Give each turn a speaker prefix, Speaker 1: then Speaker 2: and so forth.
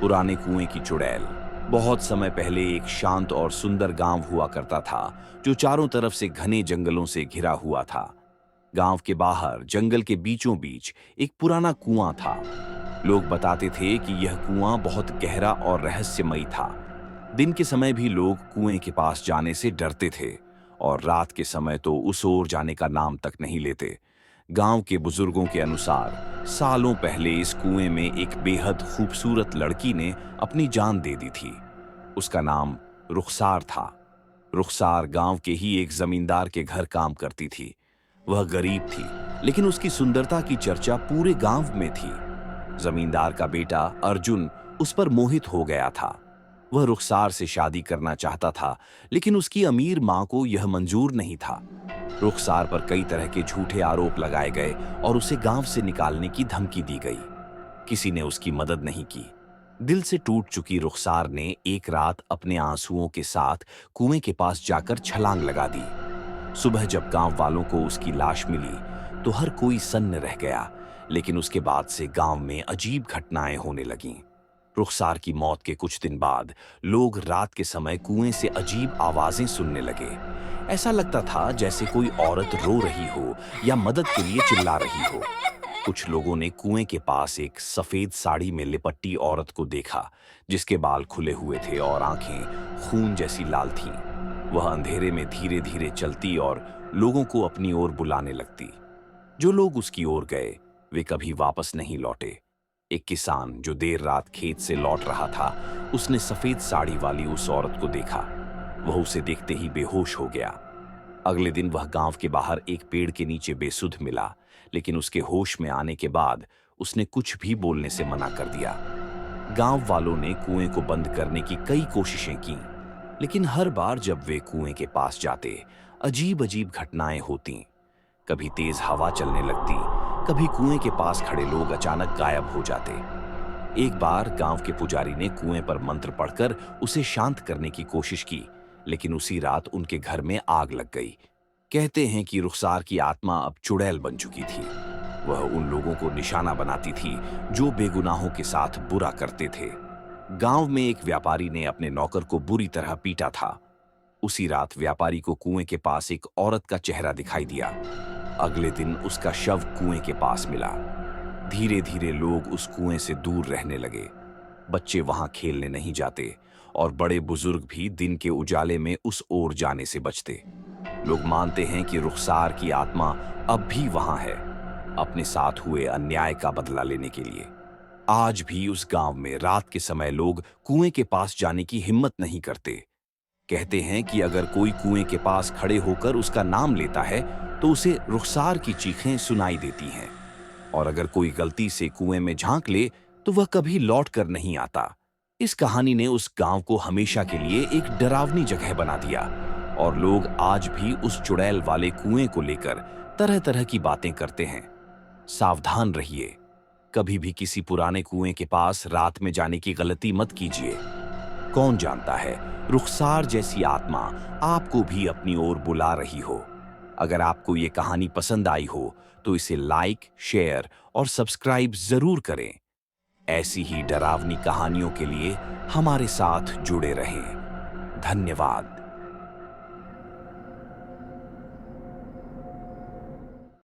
Speaker 1: पुराने कुएं की चुड़ैल। बहुत समय पहले एक शांत और सुंदर गांव हुआ करता था, जो चारों तरफ से घने जंगलों से घिरा हुआ था। गांव के बाहर जंगल के बीचों बीच एक पुराना कुआं था। लोग बताते थे कि यह कुआं बहुत गहरा और रहस्यमयी था। दिन के समय भी लोग कुएं के पास जाने से डरते थे, और रात के समय तो उस ओर जाने का नाम तक नहीं लेते। गांव के बुजुर्गों के अनुसार सालों पहले इस कुएं में एक बेहद खूबसूरत लड़की ने अपनी जान दे दी थी। उसका नाम रुखसार था। रुखसार गांव के ही एक जमींदार के घर काम करती थी। वह गरीब थी, लेकिन उसकी सुंदरता की चर्चा पूरे गांव में थी। जमींदार का बेटा अर्जुन उस पर मोहित हो गया था। वह रुखसार से शादी करना चाहता था, लेकिन उसकी अमीर मां को यह मंजूर नहीं था। रुखसार पर कई तरह के झूठे आरोप लगाए गए और उसे गांव से निकालने की धमकी दी गई। किसी ने उसकी मदद नहीं की। दिल से टूट चुकी रुखसार ने एक रात अपने आंसुओं के साथ कुएं के पास जाकर छलांग लगा दी। सुबह जब गांव वालों को उसकी लाश मिली, तो हर कोई सन्न रह गया, लेकिन उसके बाद से गांव में अजीब घटनाएं होने लगीं। रुखसार की मौत के कुछ दिन बाद लोग रात के समय कुएं से अजीब आवाजें सुनने लगे। ऐसा लगता था जैसे कोई औरत रो रही हो या मदद के लिए चिल्ला रही हो। कुछ लोगों ने कुएं के पास एक सफेद साड़ी में लिपटी औरत को देखा, जिसके बाल खुले हुए थे और आंखें खून जैसी लाल थीं। वह अंधेरे में धीरे धीरे चलती और लोगों को अपनी ओर बुलाने लगती। जो लोग उसकी ओर गए, वे कभी वापस नहीं लौटे। एक किसान जो देर रात खेत से लौट रहा था, उसने सफेद साड़ी वाली उस औरत को देखा। वह उसे देखते ही बेहोश हो गया। अगले दिन वह गांव के बाहर एक पेड़ के नीचे बेसुध मिला, लेकिन उसके होश में आने के बाद उसने कुछ भी बोलने से मना कर दिया। गांव वालों ने कुएं को बंद करने की कई कोशिशें की, लेकिन हर बार जब वे कुएं के पास जाते, अजीब अजीब घटनाएं होती। कभी तेज हवा चलने लगती, कभी कुएं के पास खड़े लोग अचानक गायब हो जाते। एक बार गांव के पुजारी ने कुएं पर मंत्र पढ़कर उसे शांत करने की कोशिश की, लेकिन उसी रात उनके घर में आग लग गई। कहते हैं कि रुखसार की आत्मा अब चुड़ैल बन चुकी थी। वह उन लोगों को निशाना बनाती थी जो बेगुनाहों के साथ बुरा करते थे। गांव में एक व्यापारी ने अपने नौकर को बुरी तरह पीटा था। उसी रात व्यापारी को कुएं के पास एक औरत का चेहरा दिखाई दिया। अगले दिन उसका शव कुएं के पास मिला। धीरे धीरे लोग उस कुएं से दूर रहने लगे। बच्चे वहां खेलने नहीं जाते और बड़े बुजुर्ग भी दिन के उजाले में उस ओर जाने से बचते। लोग मानते हैं कि रुखसार की आत्मा अब भी वहां है, अपने साथ हुए अन्याय का बदला लेने के लिए। आज भी उस गांव में रात के समय लोग कुएं के पास जाने की हिम्मत नहीं करते। कहते हैं कि अगर कोई कुएं के पास खड़े होकर उसका नाम लेता है, तो उसे रुखसार की चीखें सुनाई देती हैं, और अगर कोई गलती से कुएं में झांक ले, तो वह कभी लौट कर नहीं आता। इस कहानी ने उस गांव को हमेशा के लिए एक डरावनी जगह बना दिया, और लोग आज भी उस चुड़ैल वाले कुएं को लेकर तरह तरह की बातें करते हैं। सावधान रहिए, कभी भी किसी पुराने कुएं के पास रात में जाने की गलती मत कीजिए। कौन जानता है, रुखसार जैसी आत्मा आपको भी अपनी ओर बुला रही हो। अगर आपको ये कहानी पसंद आई हो, तो इसे लाइक, शेयर और सब्सक्राइब जरूर करें। ऐसी ही डरावनी कहानियों के लिए हमारे साथ जुड़े रहें। धन्यवाद।